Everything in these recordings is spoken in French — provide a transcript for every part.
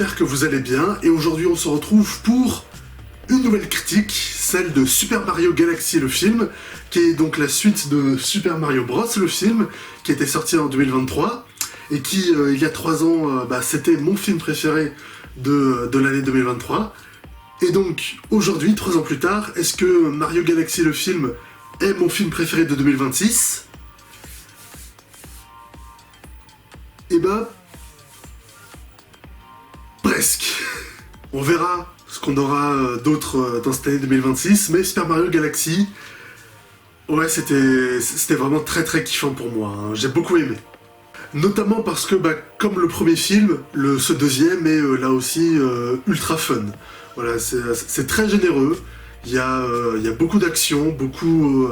j'espère que vous allez bien, et aujourd'hui on se retrouve pour une nouvelle critique, celle de Super Mario Galaxy le film, qui est donc la suite de Super Mario Bros le film, qui était sorti en 2023, et qui, il y a 3 ans, c'était mon film préféré de l'année 2023. Et donc, aujourd'hui, 3 ans plus tard, est-ce que Mario Galaxy le film est mon film préféré de 2026 ? Eh ben... presque. On verra ce qu'on aura d'autre dans cette année 2026, mais Super Mario Galaxy, ouais, c'était vraiment très très kiffant pour moi, hein. J'ai beaucoup aimé. Notamment parce que, comme le premier film, ce deuxième est là aussi ultra fun. Voilà, c'est très généreux. Il y a beaucoup d'action, beaucoup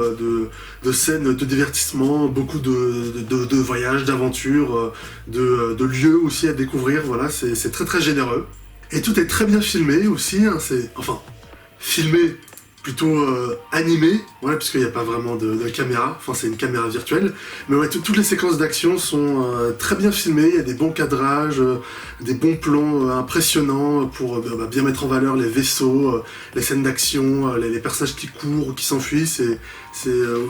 de scènes de divertissement, beaucoup de voyages, d'aventures, de lieux aussi à découvrir. Voilà, c'est très très généreux. Et tout est très bien filmé aussi, hein, filmé plutôt animé, ouais, puisqu'il n'y a pas vraiment de caméra, enfin c'est une caméra virtuelle, mais ouais, toutes les séquences d'action sont très bien filmées, il y a des bons cadrages, des bons plans impressionnants pour bien mettre en valeur les vaisseaux, les scènes d'action, les personnages qui courent ou qui s'enfuient,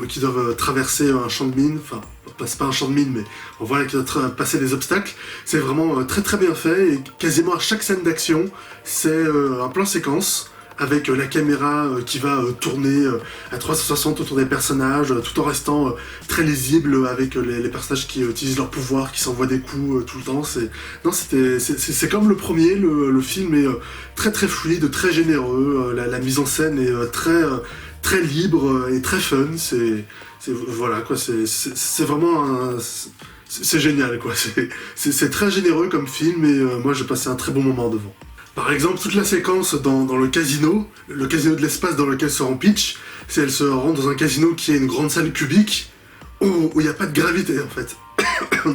qui doivent traverser un champ de mine, enfin c'est pas un champ de mine, mais voilà, qui doivent passer des obstacles. C'est vraiment très très bien fait, et quasiment à chaque scène d'action, c'est un plan séquence, avec la caméra qui va tourner à 360 autour des personnages, tout en restant très lisible avec les personnages qui utilisent leur pouvoir, qui s'envoient des coups tout le temps. C'est comme le premier, le film est très très fluide, très généreux, la mise en scène est très libre et très fun. Voilà quoi, c'est vraiment c'est génial quoi. C'est très généreux comme film, et moi j'ai passé un très bon moment devant. Par exemple, toute la séquence dans le casino de l'espace dans lequel se rend Peach, elle se rend dans un casino qui est une grande salle cubique où il n'y a pas de gravité en fait.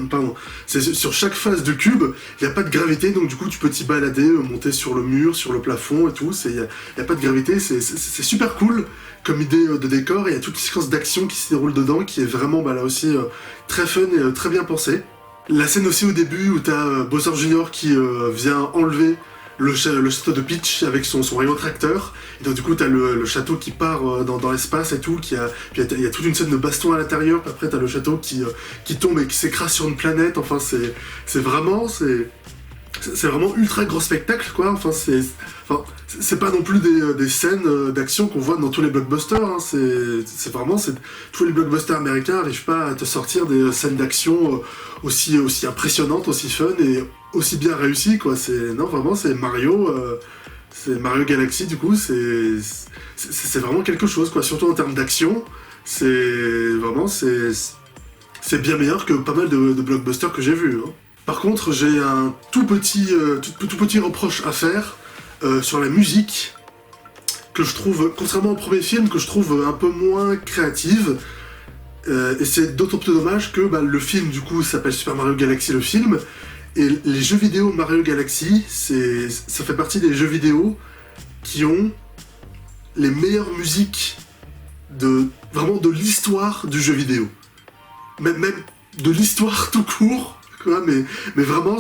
Pardon. Sur chaque face de cube, il n'y a pas de gravité, donc du coup tu peux t'y balader, monter sur le mur, sur le plafond et tout, il n'y a pas de gravité, c'est super cool comme idée de décor, et il y a toute une séquence d'action qui se déroule dedans, qui est vraiment là aussi très fun et très bien pensée. La scène aussi au début où t'as Bowser Jr. qui vient enlever le château de Peach avec son rayon tracteur, et donc du coup t'as le château qui part dans l'espace et tout, puis il y a toute une scène de baston à l'intérieur, puis après t'as le château qui tombe et qui s'écrase sur une planète, enfin c'est vraiment ultra gros spectacle quoi, enfin c'est pas non plus des scènes d'action qu'on voit dans tous les blockbusters, hein. Tous les blockbusters américains n'arrivent pas à te sortir des scènes d'action aussi impressionnantes, aussi fun et aussi bien réussies quoi. C'est Mario, c'est Mario Galaxy du coup, c'est vraiment quelque chose quoi, surtout en termes d'action, c'est bien meilleur que pas mal de blockbusters que j'ai vus, hein. Par contre, j'ai un tout petit reproche à faire sur la musique, que je trouve, contrairement au premier film, que je trouve un peu moins créative. Et c'est d'autant plus dommage que le film, du coup, s'appelle Super Mario Galaxy le film, et les jeux vidéo Mario Galaxy, ça fait partie des jeux vidéo qui ont les meilleures musiques vraiment de l'histoire du jeu vidéo. Même de l'histoire tout court. Mais vraiment,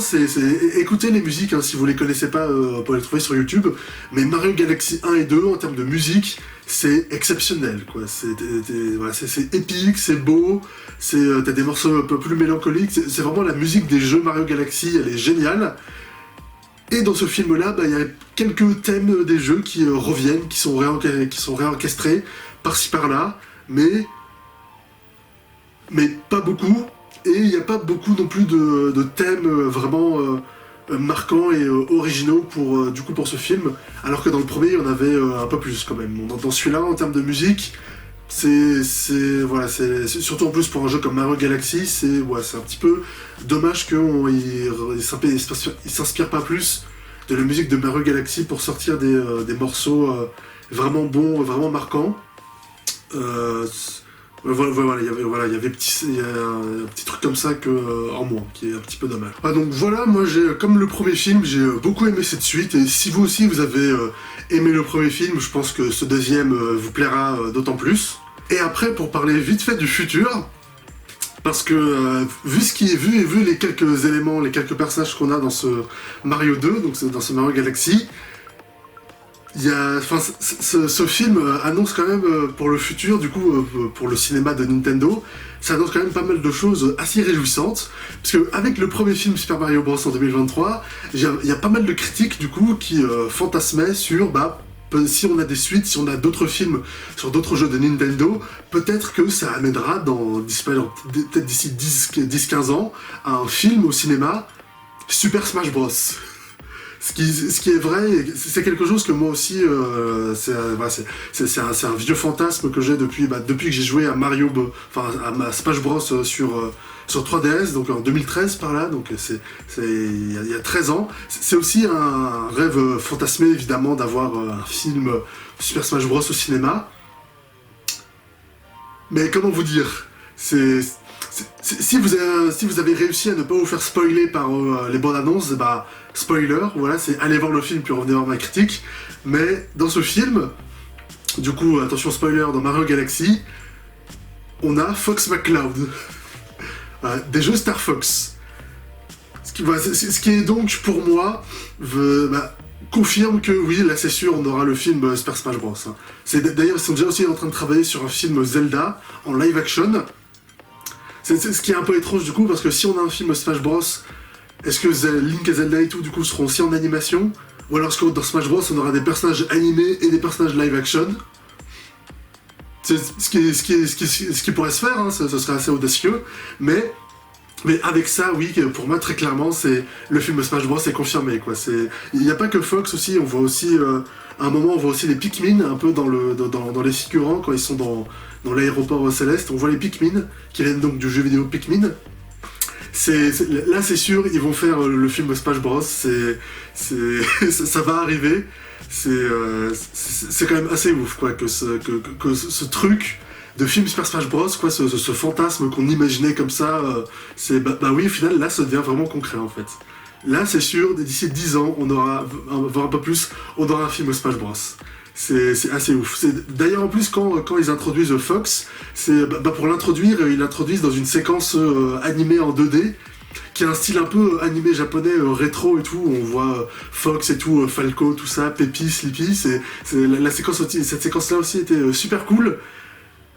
écoutez les musiques, hein, si vous les connaissez pas, pour les trouver sur YouTube, mais Mario Galaxy 1 et 2, en termes de musique, c'est exceptionnel, quoi. C'est épique, c'est beau, t'as des morceaux un peu plus mélancoliques, c'est vraiment la musique des jeux Mario Galaxy, elle est géniale. Et dans ce film-là, il y a quelques thèmes des jeux qui reviennent, qui sont réorchestrés, par-ci par-là, mais pas beaucoup. Et il n'y a pas beaucoup non plus de thèmes vraiment marquants et originaux pour ce film, alors que dans le premier il y en avait un peu plus quand même. Dans celui-là, en termes de musique, c'est surtout en plus pour un jeu comme Mario Galaxy, c'est un petit peu dommage qu'il s'inspire pas plus de la musique de Mario Galaxy pour sortir des morceaux vraiment bons, vraiment marquants. Voilà, il y avait un petit truc comme ça en moins, qui est un petit peu dommage. Donc voilà, moi comme le premier film, j'ai beaucoup aimé cette suite, et si vous aussi vous avez aimé le premier film, je pense que ce deuxième vous plaira d'autant plus. Et après, pour parler vite fait du futur, Parce que, vu ce qui est vu et vu les quelques éléments, les quelques personnages qu'on a dans ce Mario 2, donc dans ce Mario Galaxy, enfin, ce film annonce quand même pour le futur, du coup, pour le cinéma de Nintendo, ça annonce quand même pas mal de choses assez réjouissantes. Parce qu'avec le premier film Super Mario Bros en 2023, il y a pas mal de critiques, du coup, qui fantasmaient sur, si on a des suites, si on a d'autres films sur d'autres jeux de Nintendo, peut-être que ça amènera peut-être d'ici 10-15 ans, un film au cinéma Super Smash Bros. Ce qui est vrai, c'est quelque chose que moi aussi, c'est un vieux fantasme que j'ai depuis que j'ai joué à à Smash Bros sur 3DS, donc en 2013 par là, donc il y a 13 ans. C'est aussi un rêve fantasmé évidemment d'avoir un film Super Smash Bros au cinéma. Mais comment vous dire, si vous avez réussi à ne pas vous faire spoiler par les bandes annonces, spoiler, voilà, c'est aller voir le film puis revenir voir ma critique. Mais dans ce film, du coup, attention spoiler, dans Mario Galaxy, on a Fox McCloud. Des jeux Star Fox. Ce qui est donc, pour moi, confirme que oui, là c'est sûr, on aura le film Super Smash Bros. D'ailleurs, ils sont déjà aussi en train de travailler sur un film Zelda en live action. C'est ce qui est un peu étrange du coup, parce que si on a un film Smash Bros, est-ce que Link et Zelda et tout, du coup, seront aussi en animation? Ou alors est-ce que dans Smash Bros, on aura des personnages animés et des personnages live action? C'est ce qui pourrait se faire, hein, ce serait assez audacieux, mais avec ça, oui, pour moi, très clairement, c'est le film Smash Bros est confirmé, quoi. Il n'y a pas que Fox aussi, on voit aussi, à un moment, on voit aussi les Pikmin, un peu dans les figurants, quand ils sont dans l'aéroport céleste, on voit les Pikmin, qui viennent donc du jeu vidéo Pikmin. Là, c'est sûr, ils vont faire le film Smash Bros, ça va arriver. C'est quand même assez ouf, quoi, que ce truc de film Super Smash Bros, quoi, ce fantasme qu'on imaginait comme ça, oui, au final, là, ça devient vraiment concret, en fait. Là, c'est sûr, d'ici 10 ans, voire un peu plus, on aura un film Smash Bros. C'est assez ouf. D'ailleurs, en plus, quand ils introduisent Fox, pour l'introduire, ils l'introduisent dans une séquence animée en 2D, qui a un style un peu animé japonais rétro et tout, où on voit Fox et tout, Falco, tout ça, Peppy, Sleepy, cette séquence-là aussi était super cool,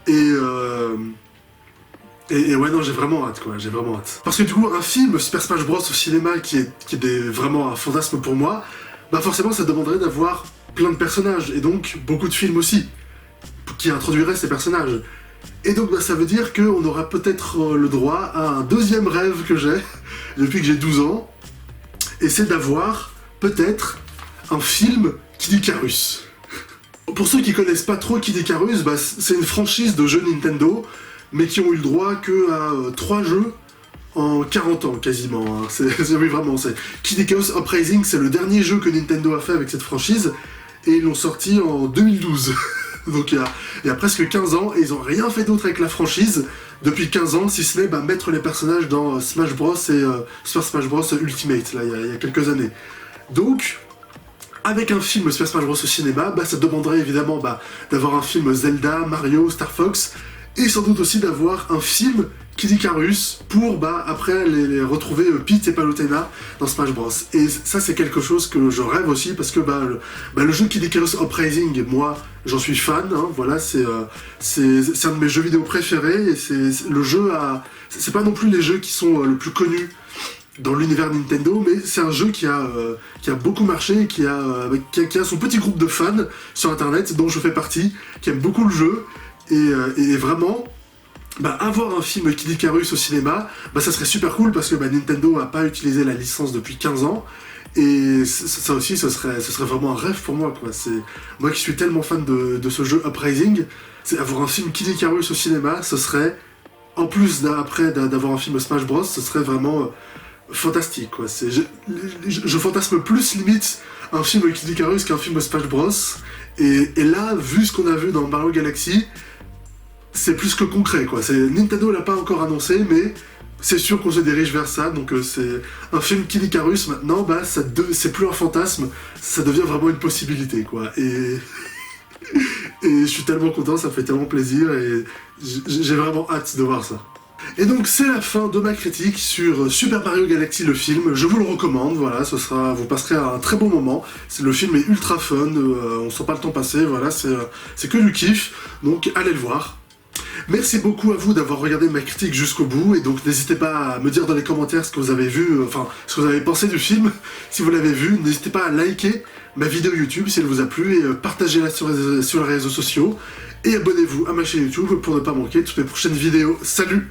et ouais, non, j'ai vraiment hâte, quoi, j'ai vraiment hâte. Parce que du coup, un film Super Smash Bros au cinéma qui est vraiment un fantasme pour moi, forcément ça demanderait d'avoir plein de personnages, et donc beaucoup de films aussi, qui introduiraient ces personnages. Et donc ça veut dire qu'on aura peut-être le droit à un deuxième rêve que j'ai, depuis que j'ai 12 ans, et c'est d'avoir, peut-être, un film Kid Icarus. Pour ceux qui connaissent pas trop Kid Icarus, c'est une franchise de jeux Nintendo, mais qui ont eu le droit que à 3 jeux en 40 ans, quasiment. Hein. Oui, vraiment, Kid Icarus Uprising, c'est le dernier jeu que Nintendo a fait avec cette franchise, et ils l'ont sorti en 2012. Donc il y a presque 15 ans, et ils ont rien fait d'autre avec la franchise depuis 15 ans, si ce n'est mettre les personnages dans Smash Bros et Super Smash Bros Ultimate, là, il y a quelques années. Donc, avec un film Super Smash Bros au cinéma, ça demanderait évidemment d'avoir un film Zelda, Mario, Star Fox, et sans doute aussi d'avoir un film Kid Icarus pour après les retrouver Peach et Palutena dans Smash Bros. Et ça c'est quelque chose que je rêve aussi, parce que le jeu Kid Icarus Uprising, moi j'en suis fan, hein, voilà, c'est un de mes jeux vidéo préférés, et le jeu c'est pas non plus les jeux qui sont le plus connus dans l'univers Nintendo, mais c'est un jeu qui a beaucoup marché, qui a son petit groupe de fans sur internet, dont je fais partie, qui aiment beaucoup le jeu, et vraiment, avoir un film Kid Icarus au cinéma, ça serait super cool, parce que Nintendo a pas utilisé la licence depuis 15 ans, et ça aussi, ce serait vraiment un rêve pour moi, quoi. Moi qui suis tellement fan de ce jeu Uprising, c'est avoir un film Kid Icarus au cinéma, ce serait, en plus d'avoir un film Smash Bros, ce serait vraiment fantastique, quoi. Je fantasme plus limite un film Kid Icarus qu'un film Smash Bros, et là, vu ce qu'on a vu dans Mario Galaxy, c'est plus que concret, quoi. Nintendo l'a pas encore annoncé, mais c'est sûr qu'on se dirige vers ça, donc c'est un film Kid Icarus maintenant, c'est plus un fantasme, ça devient vraiment une possibilité, quoi. Et je suis tellement content, ça me fait tellement plaisir, et j'ai vraiment hâte de voir ça. Et donc c'est la fin de ma critique sur Super Mario Galaxy le film, je vous le recommande, voilà, vous passerez un très bon moment, le film est ultra fun, on sent pas le temps passer, voilà, c'est que du kiff, donc allez le voir. Merci beaucoup à vous d'avoir regardé ma critique jusqu'au bout, et donc n'hésitez pas à me dire dans les commentaires ce que vous avez vu, ce que vous avez pensé du film, si vous l'avez vu, n'hésitez pas à liker ma vidéo YouTube si elle vous a plu, et partagez-la sur les réseaux sociaux, et abonnez-vous à ma chaîne YouTube pour ne pas manquer toutes mes prochaines vidéos. Salut!